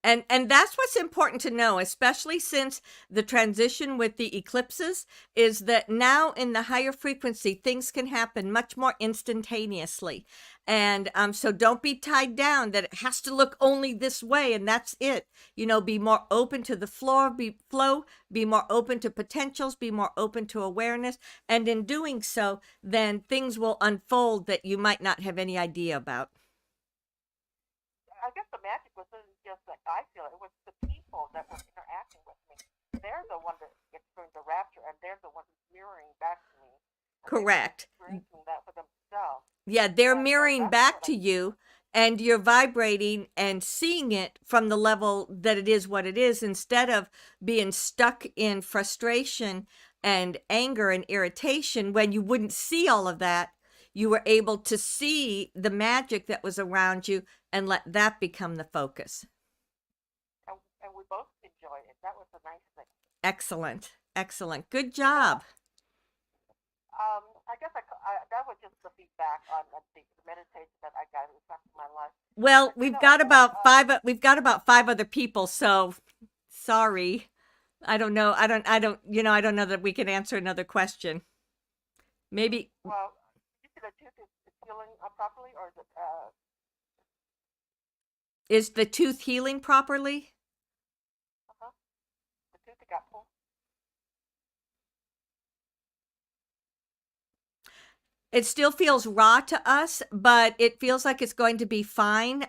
And that's what's important to know, especially since the transition with the eclipses is that now in the higher frequency things can happen much more instantaneously. And so don't be tied down that it has to look only this way and that's it. Be more open to the flow, be more open to potentials, be more open to awareness, and in doing so then things will unfold that you might not have any idea about. I guess the magic wasn't just like I feel it was the people that were interacting with me. they're the one that experienced the rapture, and they're the one who's mirroring back to me, and they're Correct. experiencing that for themselves. Yeah, they're And so mirroring that's back what to you, and you're vibrating and seeing it from the level that it is what it is, instead of being stuck in frustration and anger and irritation. When you wouldn't see all of that, you were able to see the magic that was around you and let that become the focus. and we both enjoyed it. That was a nice thing. Excellent. Excellent. Good You know, job. I guess that was just the feedback on the meditation that I got. It affected my life. Well, But you know, I thought, we've got about five other people, so sorry. I don't know. I don't know that we can answer another question. Maybe well, you see the tooth is healing properly, or is it, is the tooth healing properly? uh-huh, the tooth that got pulled? It still feels raw to us, but it feels like it's going to be fine.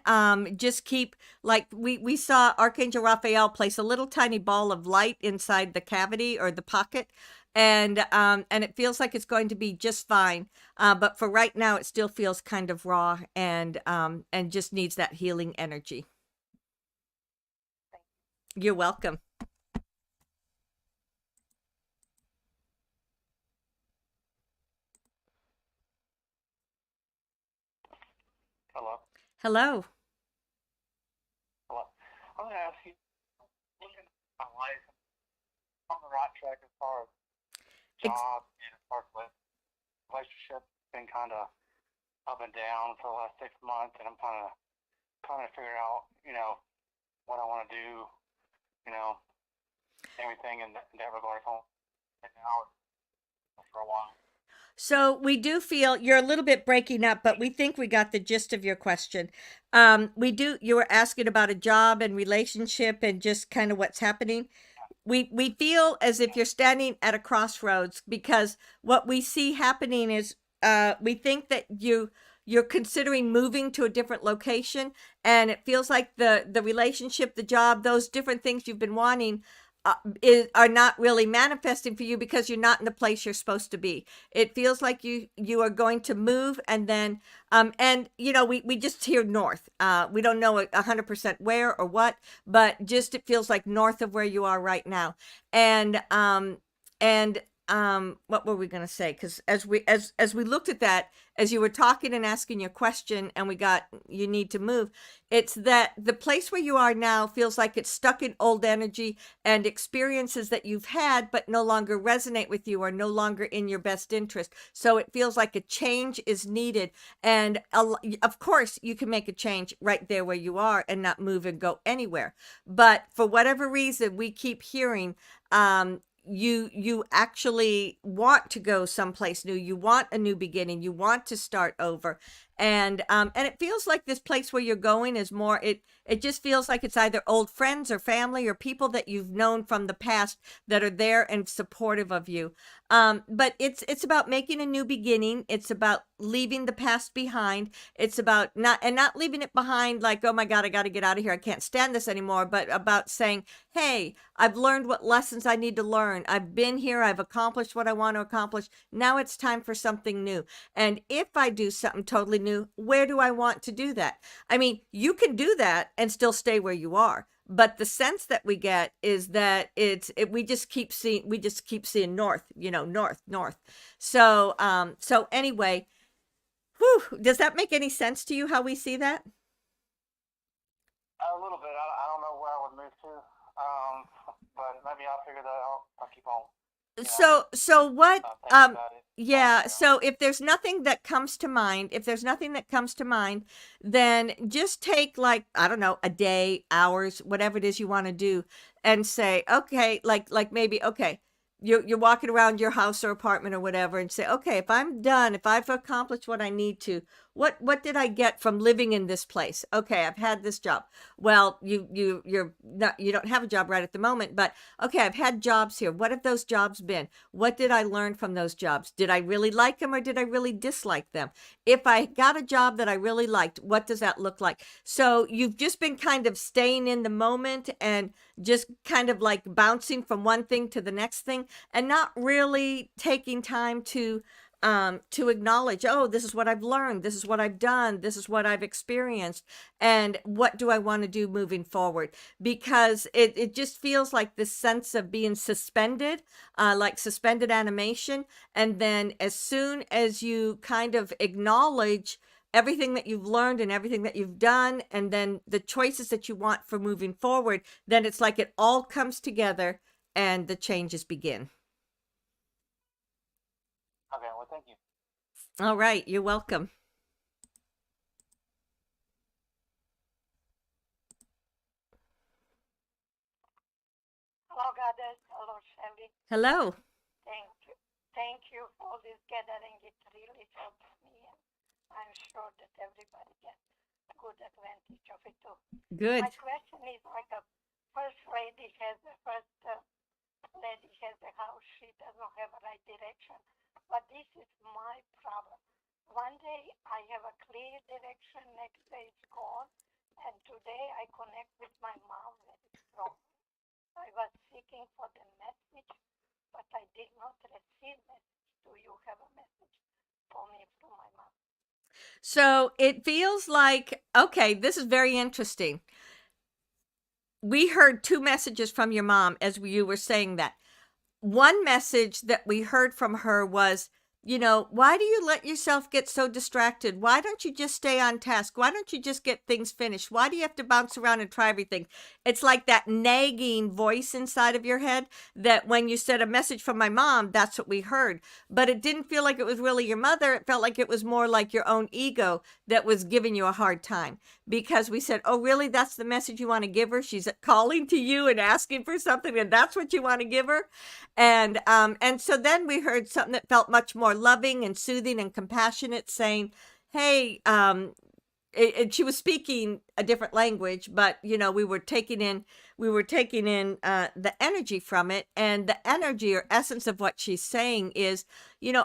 Just keep, like, we saw Archangel Raphael place a little tiny ball of light inside the cavity or the pocket, and it feels like it's going to be just fine. But for right now, it still feels kind of raw, and just needs that healing energy. You're welcome. Hello. Hello. Hello. I'm going to ask you, looking at my life, on the right track as far as Ex- job and as far as relationship, been kind of up and down for the last 6 months, and I'm kind of figuring out, what I want to do, you know, everything in that regard. And now for a while. So we do feel you're a little bit breaking up, but we think we got the gist of your question. You were asking about a job and relationship and just kind of what's happening. We feel as if you're standing at a crossroads, because what we see happening is, we think that you're considering moving to a different location, and it feels like the relationship, the job, those different things you've been wanting, are not really manifesting for you because you're not in the place you're supposed to be. It feels like you are going to move, and then and we just hear north. We don't know 100% where or what, but just it feels like north of where you are right now. And what were we going to say? Because as we looked at that, as you were talking and asking your question, and we got, you need to move, it's that the place where you are now feels like it's stuck in old energy, and experiences that you've had but no longer resonate with you, or no longer in your best interest. So it feels like a change is needed. And of course you can make a change right there where you are and not move and go anywhere, but for whatever reason we keep hearing, you actually want to go someplace new, you want a new beginning, you want to start over. And it feels like this place where you're going is more, it just feels like it's either old friends or family or people that you've known from the past that are there and supportive of you. But it's about making a new beginning. It's about leaving the past behind. It's about not leaving it behind like, oh my God, I got to get out of here, I can't stand this anymore, but about saying, hey, I've learned what lessons I need to learn. I've been here, I've accomplished what I want to accomplish. Now it's time for something new. And if I do something totally new, where do I want to do that? I mean, you can do that and still stay where you are. But the sense that we get is that we just keep seeing north, north. So anyway, whew, does that make any sense to you how we see that? A little bit. I don't know where I would move to, but maybe I'll figure that out. I'll keep on, So what, thinking about it. yeah, so if there's nothing that comes to mind, then just take, like, I don't know, a day, hours, whatever it is you want to do, and say, okay, like maybe, okay, you're walking around your house or apartment or whatever, and say, okay, if I'm done, if I've accomplished what I need to, What did I get from living in this place? Okay, I've had this job. Well, you're not, you don't have a job right at the moment, but okay, I've had jobs here. What have those jobs been? What did I learn from those jobs? Did I really like them or did I really dislike them? If I got a job that I really liked, what does that look like? So you've just been kind of staying in the moment and just kind of like bouncing from one thing to the next thing and not really taking time to acknowledge, oh, this is what I've learned, this is what I've done, this is what I've experienced, and what do I want to do moving forward? Because it just feels like this sense of being suspended, like suspended animation. And then as soon as you kind of acknowledge everything that you've learned and everything that you've done, and then the choices that you want for moving forward, then it's like it all comes together and the changes begin. Okay, well, thank you. All right, you're welcome. Hello, Goddess. Hello, Shelly. Hello. Thank you. Thank you for this gathering. It really helps me, and I'm sure that everybody gets good advantage of it too. Good. My question is like a first lady has a first lady has a house, she does not have a right direction. But this is my problem. One day I have a clear direction, next day it's gone, and today I connect with my mom very strong. I was seeking for the message, but I did not receive message. Do you have a message for me from my mom? So it feels like, okay, this is very interesting. We heard two messages from your mom as you were saying that. One message that we heard from her was, why do you let yourself get so distracted? Why don't you just stay on task? Why don't you just get things finished? Why do you have to bounce around and try everything? It's like that nagging voice inside of your head that when you said a message from my mom, that's what we heard. But it didn't feel like it was really your mother. It felt like it was more like your own ego that was giving you a hard time, because we said, oh, really? That's the message you want to give her? She's calling to you and asking for something, and that's what you want to give her? And so then we heard something that felt much more loving and soothing and compassionate, saying, hey, she was speaking a different language, but we were taking in the energy from it, and the energy or essence of what she's saying is,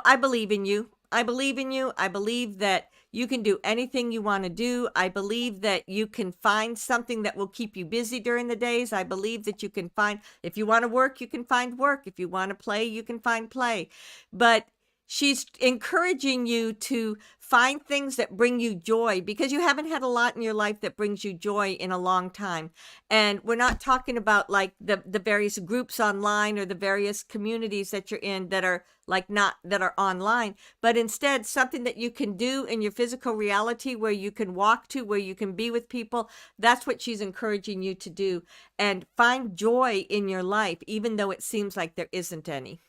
I believe in you. I believe in you. I believe that you can do anything you want to do. I believe that you can find something that will keep you busy during the days. I believe that you can find, if you want to work, you can find work. If you want to play, you can find play. But she's encouraging you to find things that bring you joy, because you haven't had a lot in your life that brings you joy in a long time. And we're not talking about like the various groups online or the various communities that you're in that are like not that are online, but instead something that you can do in your physical reality, where you can walk to, where you can be with people. That's what she's encouraging you to do, and find joy in your life even though it seems like there isn't any.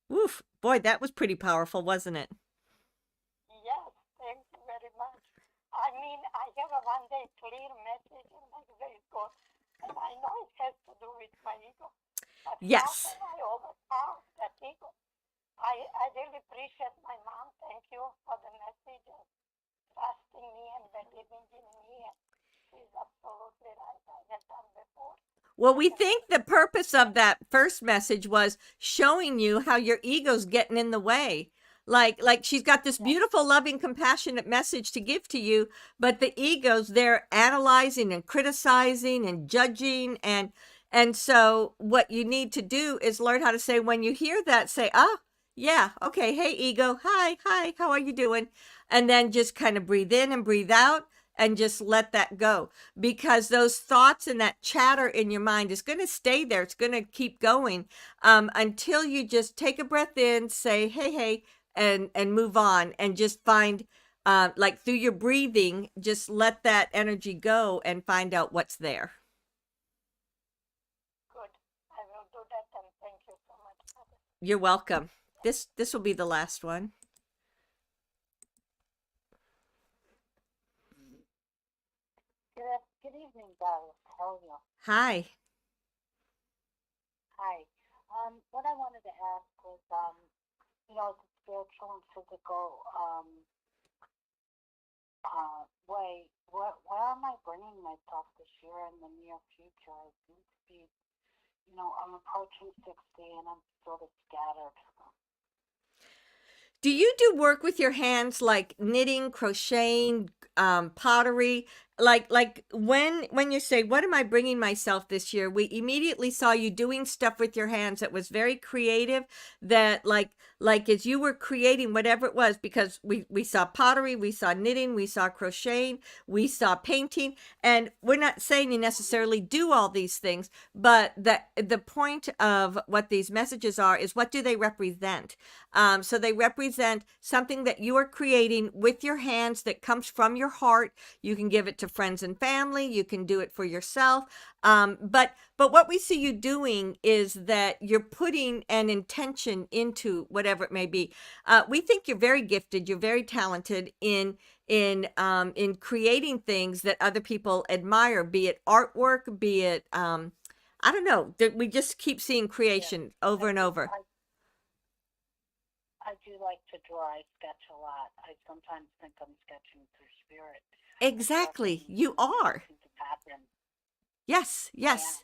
Woof. Boy, that was pretty powerful, wasn't it? Yes, thank you very much. I mean, I have a one day clear message and next day is gone. And I know it has to do with my ego. But how Yes. can I overcome that ego? I really appreciate my mom. Thank you for the message and trusting me and believing in me. And she's absolutely right. I have done before. Well, I we have think done the purpose of that first message was showing you how your ego's getting in the way. Like she's got this yes, beautiful, loving, compassionate message to give to you, but the ego's there analyzing and criticizing and judging, and so what you need to do is learn how to say, when you hear that, say, "Ah, yeah, okay, hey ego, hi, how are you doing?" And then just kind of breathe in and breathe out and just let that go, because those thoughts and that chatter in your mind is going to stay there. It's going to keep going until you just take a breath in, say, hey, and move on, and just find, like through your breathing, just let that energy go and find out what's there. good. I will do that and thank you so much, Mother. You're welcome. This will be the last one. Good evening, Doris. How are you? Hi. Hi. What I wanted to ask was, the spiritual and physical Wait, where am I bringing myself this year in the near future? I seem to be, I'm approaching 60 and I'm sort of scattered. Do you do work with your hands like knitting, crocheting, pottery? Like when you say, "What am I bringing myself this year?" We immediately saw you doing stuff with your hands that was very creative. That like as you were creating whatever it was, because we saw pottery, we saw knitting, we saw crocheting, we saw painting, and we're not saying you necessarily do all these things, but the point of what these messages are is, what do they represent? So they represent something that you are creating with your hands that comes from your heart. You can give it to friends and family. You can do it for yourself. But what we see you doing is that you're putting an intention into whatever it may be. We think you're very gifted. You're very talented in creating things that other people admire, be it artwork, be it I don't know. We just keep seeing Yes, creation over I and do. over. I do like to draw. I sketch a lot. I sometimes think I'm sketching through spirit. It's Exactly. helping You are. things to happen. Yes, I am. yes.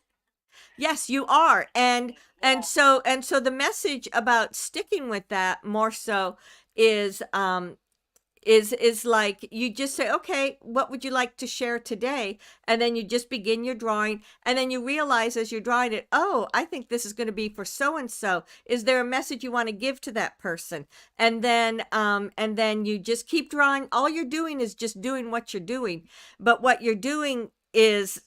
Yes, you are. And Yeah. so the message about sticking with that more so is is like you just say, okay, what would you like to share today? And then you just begin your drawing, and then you realize as you're drawing it, oh, I think this is going to be for so and so. Is there a message you want to give to that person? And then you just keep drawing. All you're doing is just doing what you're doing, but what you're doing is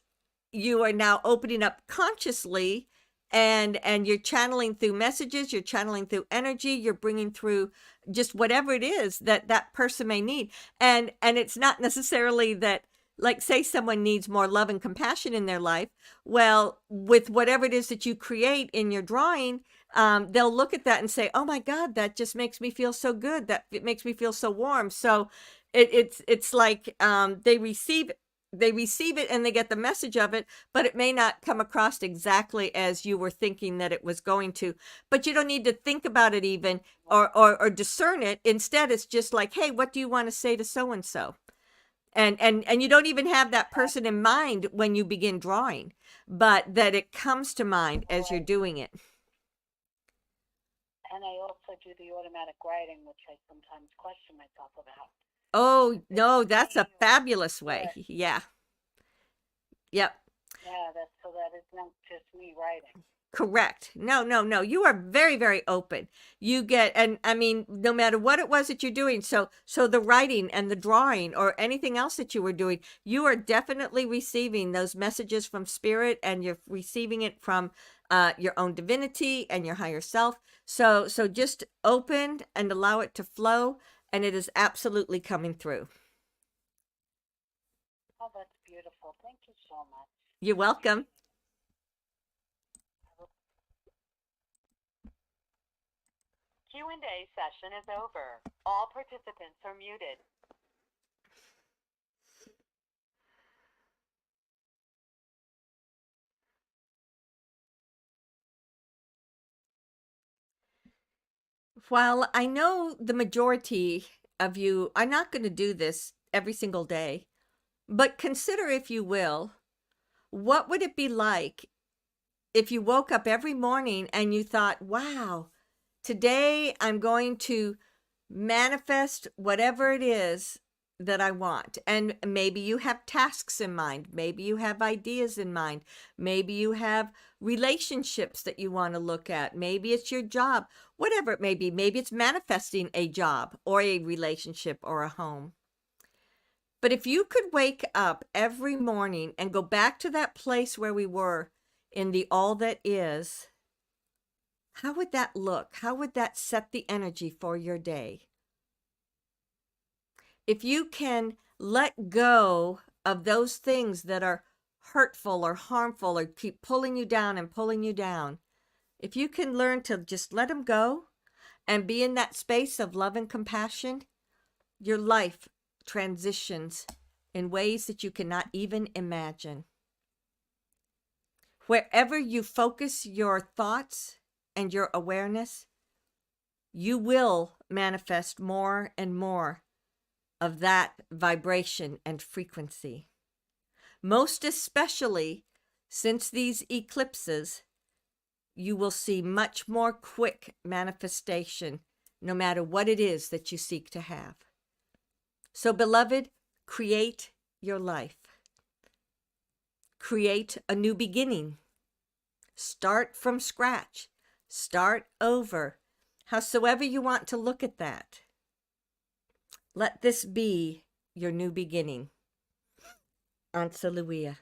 you are now opening up consciously, and you're channeling through messages, you're channeling through energy, you're bringing through just whatever it is that that person may need. And it's not necessarily that, like, say someone needs more love and compassion in their life. Well, with whatever it is that you create in your drawing, they'll look at that and say, oh my god, that just makes me feel so good, that it makes me feel so warm. So it's like they receive it and they get the message of it, but it may not come across exactly as you were thinking that it was going to. But you don't need to think about it even, or discern it. Instead, it's just like, hey, what do you want to say to so and so? And you don't even have that person in Exactly. mind when you begin drawing, but that it comes to mind as you're Right. doing it. And I also do the automatic writing, which I sometimes question myself about. Oh Is no, it that's a me or fabulous way. spirit? Yeah. Yep. Yeah, that's so that it's not just me writing. Correct. No, no, no. You are very, very open. You get, and I mean, no matter what it was that you're doing. So the writing and the drawing or anything else that you were doing, you are definitely receiving those messages from spirit, and you're receiving it from your own divinity and your higher self. So just open and allow it to flow, and it is absolutely coming through. Oh, that's beautiful. Thank you so much. You're I welcome. appreciate it. Q&A session is over. All participants are muted. While I know the majority of you are not going to do this every single day, but consider, if you will, what would it be like if you woke up every morning and you thought, wow, today I'm going to manifest whatever it is that I want. And maybe you have tasks in mind. Maybe you have ideas in mind. Maybe you have relationships that you want to look at. Maybe it's your job, whatever it may be. Maybe it's manifesting a job or a relationship or a home. But if you could wake up every morning and go back to that place where we were in the all that is, how would that look? How would that set the energy for your day? If you can let go of those things that are hurtful or harmful or keep pulling you down and pulling you down, if you can learn to just let them go and be in that space of love and compassion, your life transitions in ways that you cannot even imagine. Wherever you focus your thoughts and your awareness, you will manifest more and more of that vibration and frequency. Most especially since these eclipses, you will see much more quick manifestation no matter what it is that you seek to have. So, beloved, create your life. Create a new beginning. Start from scratch. Start over. Howsoever you want to look at that. Let this be your new beginning. Ansa Luia.